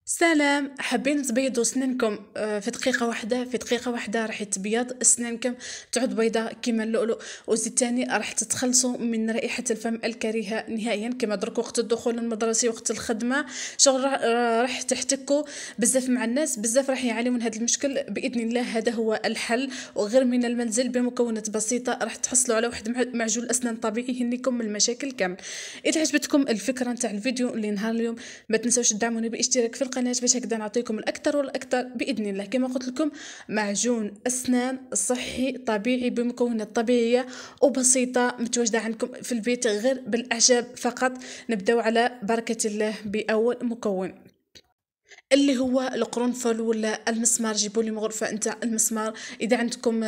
سلام، حابين تبيضوا سنانكم في دقيقة واحدة. في دقيقة واحدة راح تبيض سنانكم، تعود بيضاء كيما اللؤلؤ. وزيد تاني راح تتخلصوا من رائحة الفم الكريهة نهائيا. كما درك وقت الدخول المدرسي، وقت الخدمة، شغل راح تحتكوا بزاف مع الناس، بزاف راح يعانيوا من هذا المشكل. بإذن الله هذا هو الحل، وغير من المنزل بمكونات بسيطة راح تحصلوا على واحد معجون أسنان طبيعي يهنيكم من المشاكل كامل. إذا عجبتكم الفكرة نتاع الفيديو اللي نهار اليوم، ما تنسوش تدعموني باشتراك في القناة باش هكذا نعطيكم الاكثر والاكثر باذن الله. كما قلت لكم، معجون اسنان صحي طبيعي بمكونات طبيعيه وبسيطه متواجده عندكم في البيت غير بالاعشاب فقط. نبداو على بركه الله باول مكون، اللي هو القرنفل ولا المسمار. جيبوا لي مغرفه نتاع المسمار. اذا عندكم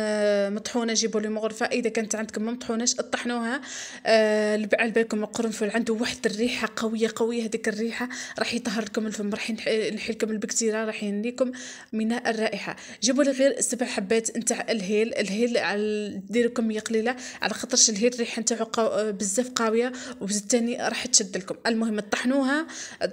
مطحونه جيبوا لي مغرفه، اذا كانت عندكم ما مطحوناش اطحنوها. على بالكم القرنفل عنده واحد الريحه قويه قويه، هذيك الريحه راح يطهر لكم الفم، راح ينحي لكم البكتيريا، راح يهنيكم من الرائحه. جيبوا لي غير 7 حبات نتاع الهيل ديروا كميه قليله، على خاطرش الهيل الريحه نتاعو بزاف قويه، وبزاف تاني راح تشد لكم. المهم طحنوها.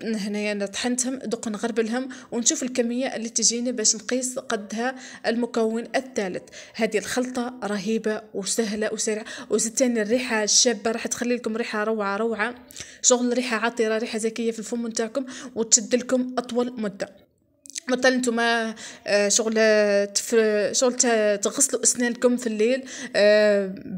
هنايا انا طحنتهم، دوك نغربلهم ونشوف الكميه اللي تجيني باش نقيس قدها. المكون الثالث، هذه الخلطه رهيبه وسهله وسريعه، وزيد تاني الريحه الشابه راح تخلي لكم ريحه روعه روعه، شغل ريحه عطره، ريحه زكيه في الفم نتاعكم، وتشد لكم اطول مده. مثلا نتوما شغل تغسلوا اسنانكم في الليل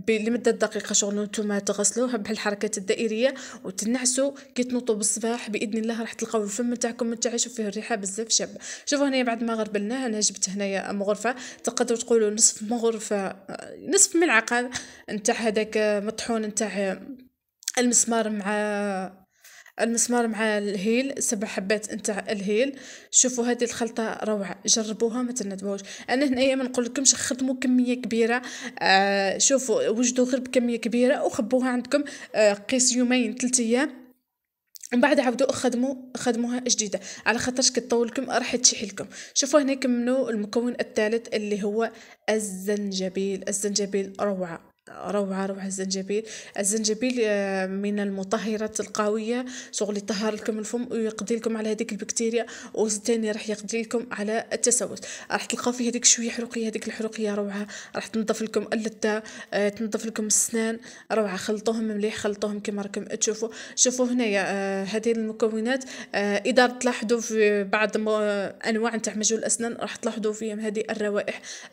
لمده دقيقه، شغل نتوما تغسلوها بهالحركات الدائريه وتنعسوا كي تنوضوا بالصباح. باذن الله راح تلقاو الفم نتاعكم متعشوا فيه الريحه بزاف شابه. شوفوا هنايا بعد ما غربلناه، انا جبت هنايا مغرفه، تقدروا تقولوا نصف مغرفه، نصف ملعقه نتاع هذاك مطحون نتاع المسمار مع الهيل. 7 حبات نتاع الهيل. شوفوا هذه الخلطه روعه، جربوها ما تندموش. انا هنايا ما نقول لكمش خدموا كميه كبيره، شوفوا وجدوا غير بكميه كبيره وخبوها عندكم، قيس يومين 3 ايام، ومن بعد عاودوا خدموها جديده، على خاطرش كطول لكم راح تشيح لكم. شوفوا هنا كملوا المكون الثالث اللي هو الزنجبيل روعه روعة روعة. الزنجبيل من المطهرات القوية، شغل يطهر لكم الفم ويقضي لكم على هذيك البكتيريا، وثاني راح يقضي لكم على التسوس. راح تلقاو فيه هذيك شوية حروقية، هذيك الحروقية روعة، راح تنظف لكم اللثة، تنظف لكم السنان روعة. خلطوهم مليح، خلطوهم كما راكم تشوفوا. شوفوا هنايا هذه المكونات، اذا تلاحظوا في بعض انواع نتاع معجون الاسنان راح تلاحظوا فيهم هذه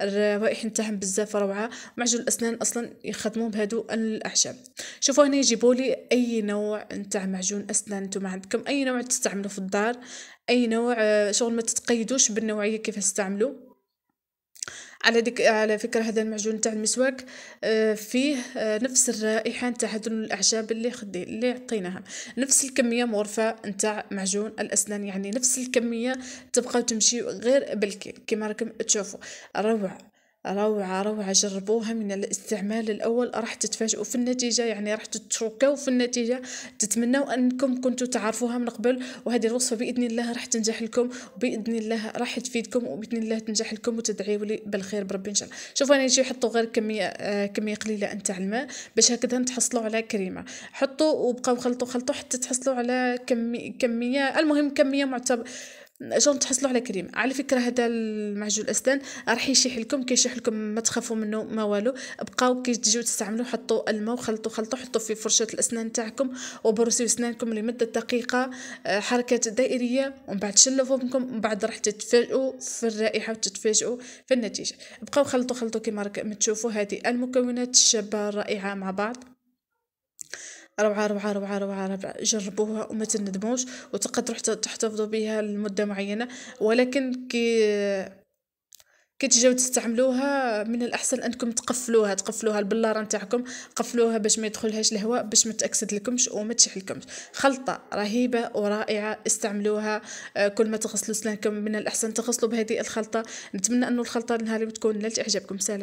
الروائح نتاعهم بزاف روعة. معجون الاسنان اصلا يخدموا بهادو الاعشاب. شوفوا هنا يجيبوا لي اي نوع نتاع معجون اسنان نتوما عندكم، اي نوع تستعملوا في الدار، اي نوع، شغل ما تتقيدوش بالنوعيه كيف تستعملوا. على فكرة هذا المعجون تاع المسواك فيه نفس الرائحة نتاع هذو الأعشاب اللي عطيناها، نفس الكمية مغرفة نتاع معجون الأسنان، يعني نفس الكمية. تبقاو تمشي غير بالكيل كما راكم تشوفوا. روعة روعة روعة، جربوها من الاستعمال الأول راح تتفاجئوا في النتيجة، يعني راح تتشوكوا في النتيجة. تتمنوا أنكم كنتوا تعرفوها من قبل، وهذه الوصفة بإذن الله راح تنجح لكم، وبإذن الله راح تفيدكم، وبإذن الله تنجح لكم، وتدعيوا لي بالخير بربي إن شاء الله. شوفوا أنا يجي يحطوا غير كمية قليلة نتاع الماء باش هكذا تحصلوا على كريمة. حطوا وبقاو خلطوا حتى تحصلوا على كمية، المهم كمية معتبر، شلون تحصلوا على كريم. على فكره هذا المعجون الاسنان راح يشيح لكم، كيشيح لكم ما تخافوا منه ما والو. بقاو كي تجيو تستعملوا حطوا الماء وخلطوا حطوا في فرشه الاسنان تاعكم وبرسوا اسنانكم لمده دقيقه، حركات دائريه، ومن بعد شلوا فمكم، ومن بعد راح تتفاجئوا في الرائحه وتتفاجئوا في النتيجه. بقاو خلطوا كما راكم تشوفوا هذه المكونات الشابه الرائعه مع بعض. روعة روعة روعة روعة روعة، جربوها وما تندموش، وتقدروا حتى تحتفظوا بها لمدة معينة. ولكن كي تجيو تستعملوها من الأحسن أنكم تقفلوها البلارة نتاعكم، قفلوها باش ما يدخلهاش الهواء، باش ما تأكسد لكمش وما تشح لكمش. خلطة رهيبة ورائعة، استعملوها. كل ما تغسلوا سنانكم من الأحسن تغسلوا بهذه الخلطة. نتمنى أنه الخلطة نهاري تكون نالت إعجابكم. سلام.